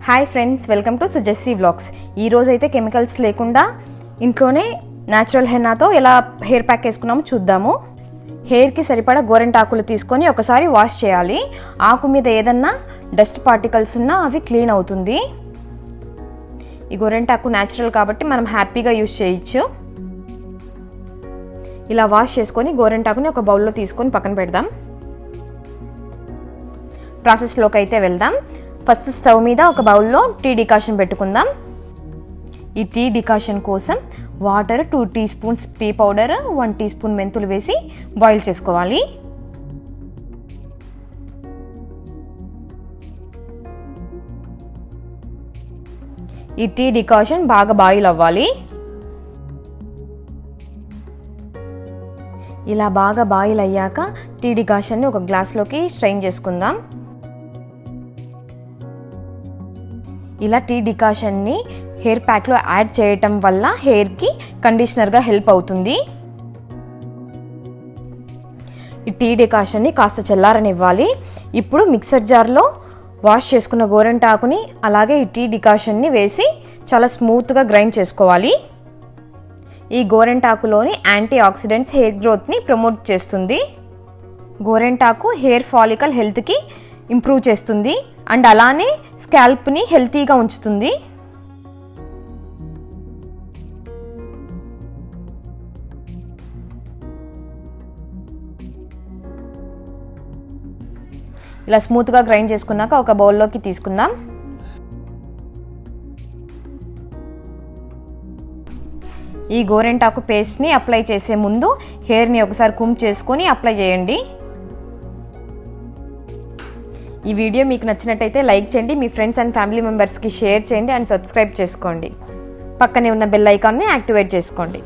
Hi friends, welcome to సుజస్సి vlogs. ఈ రోజు అయితే కెమికల్స్ లేకుండా ఇంట్లోనే న్యాచురల్ హెన్నాతో ఎలా హెయిర్ ప్యాక్ వేసుకున్నామో చూద్దాము. హెయిర్కి సరిపడా గోరెంటాకులు తీసుకొని ఒకసారి వాష్ చేయాలి. ఆకు మీద ఏదన్నా డస్ట్ పార్టికల్స్ ఉన్నా అవి క్లీన్ అవుతుంది. ఈ గోరెంటాకు న్యాచురల్ కాబట్టి మనం హ్యాపీగా యూజ్ చేయొచ్చు. ఇలా వాష్ చేసుకొని గోరెంటాకుని ఒక బౌల్లో తీసుకొని పక్కన పెడదాం. ప్రాసెస్లోకి అయితే వెళ్దాం. ఫస్ట్ స్టవ్ మీద ఒక బౌల్లో టీ డికాషన్ పెట్టుకుందాం. ఈ టీ డికాషన్ కోసం water 2 teaspoons tea powder 1 teaspoon మెంతులు వేసి బాయిల్ చేసుకోవాలి. ఈ టీ డికాషన్ బాగా బాయిల్ అవ్వాలి. ఇలా బాగా బాయిల్ అయ్యాక టీ డికాషన్ని ఒక గ్లాస్లోకి స్ట్రెయిన్ చేసుకుందాం. ఇలా టీ డికాషన్ని హెయిర్ ప్యాక్లో యాడ్ చేయటం వల్ల హెయిర్కి కండిషనర్గా హెల్ప్ అవుతుంది. ఈ టీ డికాషన్ని కాస్త చల్లారనివ్వాలి. ఇప్పుడు మిక్సర్ జార్లో వాష్ చేసుకున్న గోరెంటాకుని అలాగే ఈ టీ డికాషన్ని వేసి చాలా స్మూత్గా గ్రైండ్ చేసుకోవాలి. ఈ గోరెంటాకులోని యాంటీ ఆక్సిడెంట్స్ హెయిర్ గ్రోత్ని ప్రమోట్ చేస్తుంది. గోరెంటాకు హెయిర్ ఫాలికల్ హెల్త్కి ఇంప్రూవ్ చేస్తుంది అండ్ అలానే స్కాల్ప్ని హెల్తీగా ఉంచుతుంది. ఇలా స్మూత్గా గ్రైండ్ చేసుకున్నాక ఒక బౌల్లోకి తీసుకుందాం. ఈ గోరెంటాకు పేస్ట్ని అప్లై చేసే ముందు హెయిర్ని ఒకసారి కుంప్ చేసుకొని అప్లై చేయండి. ఈ వీడియో మీకు నచ్చినట్టయితే లైక్ చేయండి, మీ ఫ్రెండ్స్ అండ్ ఫ్యామిలీ మెంబర్స్కి షేర్ చేయండి అండ్ సబ్స్క్రైబ్ చేసుకోండి. పక్కనే ఉన్న బెల్ ఐకాన్ని యాక్టివేట్ చేసుకోండి.